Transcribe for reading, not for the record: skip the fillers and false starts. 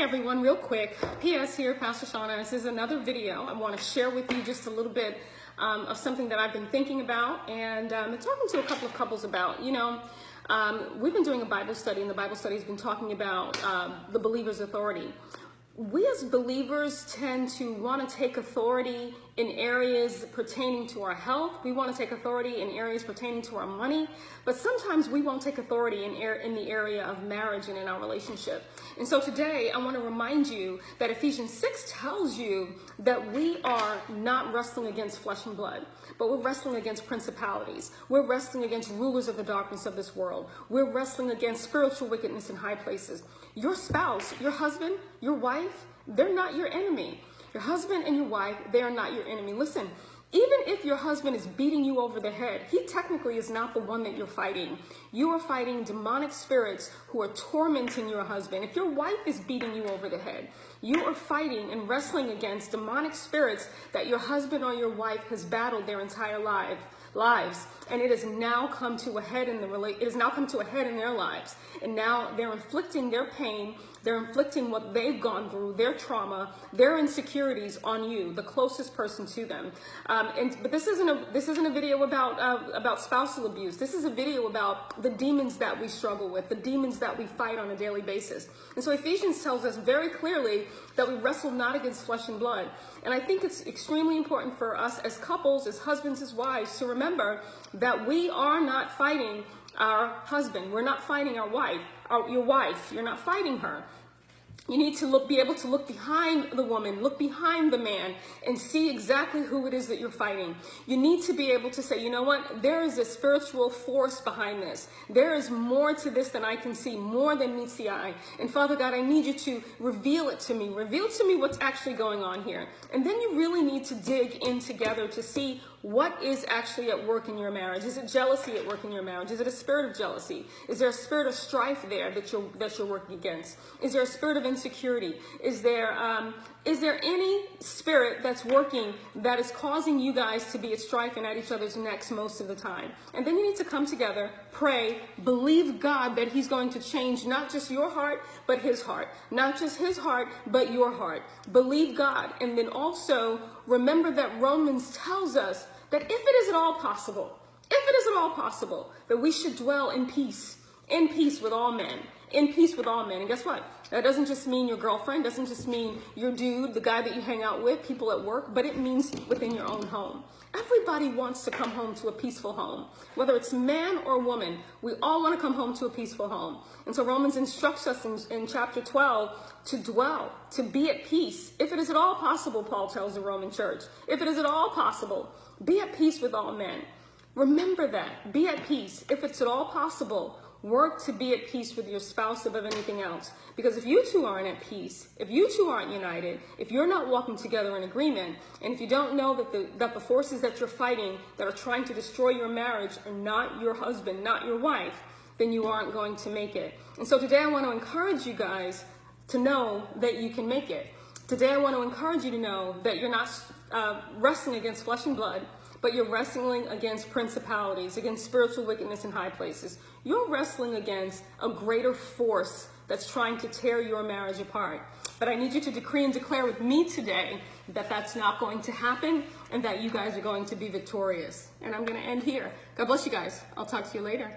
Hey everyone, real quick, PS here, Pastor Shauna. This is another video. I want to share with you just a little bit of something that I've been thinking about and talking to a couple of couples about. We've been doing a Bible study, and the Bible study has been talking about the believer's authority. We as believers tend to want to take authority in areas pertaining to our health. We want to take authority in areas pertaining to our money, but sometimes we won't take authority in the area of marriage and in our relationship. And so today I want to remind you that Ephesians 6 tells you that we are not wrestling against flesh and blood, but we're wrestling against principalities. We're wrestling against rulers of the darkness of this world. We're wrestling against spiritual wickedness in high places. Your spouse, your husband, your wife, they're not your enemy. Your husband and your wife, they are not your enemy. Listen, even if your husband is beating you over the head, he technically is not the one that you're fighting. You are fighting demonic spirits who are tormenting your husband. If your wife is beating you over the head, you are fighting and wrestling against demonic spirits that your husband or your wife has battled their entire lives, and it has now come to a head in their lives, and now they're inflicting their pain, they're inflicting what they've gone through, their trauma, their insecurities on you, the closest person to them. But this isn't a video about spousal abuse. This is a video about the demons that we struggle with, the demons that we fight on a daily basis. And so Ephesians tells us very clearly that we wrestle not against flesh and blood. And I think it's extremely important for us as couples, as husbands, as wives, to remember that we are not fighting our husband. We're not fighting our wife, your wife. You're not fighting her. You need to be able to look behind the woman, look behind the man, and see exactly who it is that you're fighting. You need to be able to say, you know what? There is a spiritual force behind this. There is more to this than I can see, more than meets the eye. And Father God, I need you to reveal it to me. Reveal to me what's actually going on here. And then you really need to dig in together to see what is actually at work in your marriage. Is it jealousy at work in your marriage? Is it a spirit of jealousy? Is there a spirit of strife there that you're working against? Is there a spirit of insecurity? Is there any spirit that's working that is causing you guys to be at strife and at each other's necks most of the time? And then you need to come together, pray, believe God that he's going to change not just your heart, but his heart. Not just his heart, but your heart. Believe God. And then also remember that Romans tells us that if it is at all possible, that we should dwell in peace with all men. In peace with all men. And guess what? That doesn't just mean your girlfriend, doesn't just mean your dude, the guy that you hang out with, people at work, but it means within your own home. Everybody wants to come home to a peaceful home. Whether it's man or woman, we all want to come home to a peaceful home. And so Romans instructs us in chapter 12 to dwell, to be at peace. If it is at all possible, Paul tells the Roman church, if it is at all possible, be at peace with all men. Remember that. Be at peace. If it's at all possible, work to be at peace with your spouse above anything else. Because if you two aren't at peace, if you two aren't united, if you're not walking together in agreement, and if you don't know that the forces that you're fighting that are trying to destroy your marriage are not your husband, not your wife, then you aren't going to make it. And so today I want to encourage you guys to know that you can make it. Today I want to encourage you to know that you're not wrestling against flesh and blood, but you're wrestling against principalities, against spiritual wickedness in high places. You're wrestling against a greater force that's trying to tear your marriage apart. But I need you to decree and declare with me today that that's not going to happen and that you guys are going to be victorious. And I'm going to end here. God bless you guys. I'll talk to you later.